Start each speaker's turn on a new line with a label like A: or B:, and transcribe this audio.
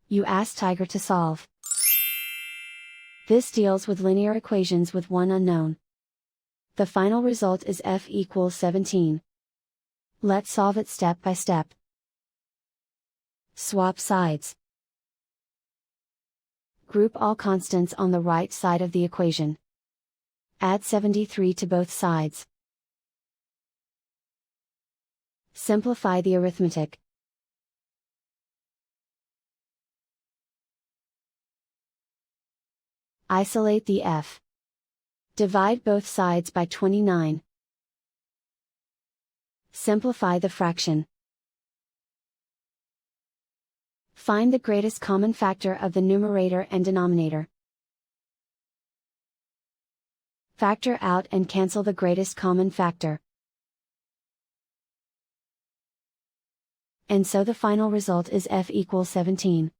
A: You ask Tiger to solve. This deals with linear equations with one unknown. The final result is f equals 17. Let's solve it step by step. Swap sides. Group all constants on the right side of the equation. Add 73 to both sides. Simplify the arithmetic. Isolate the f. Divide both sides by 29. Simplify the fraction. Find the greatest common factor of the numerator and denominator. Factor out and cancel the greatest common factor. And so the final result is f equals 17.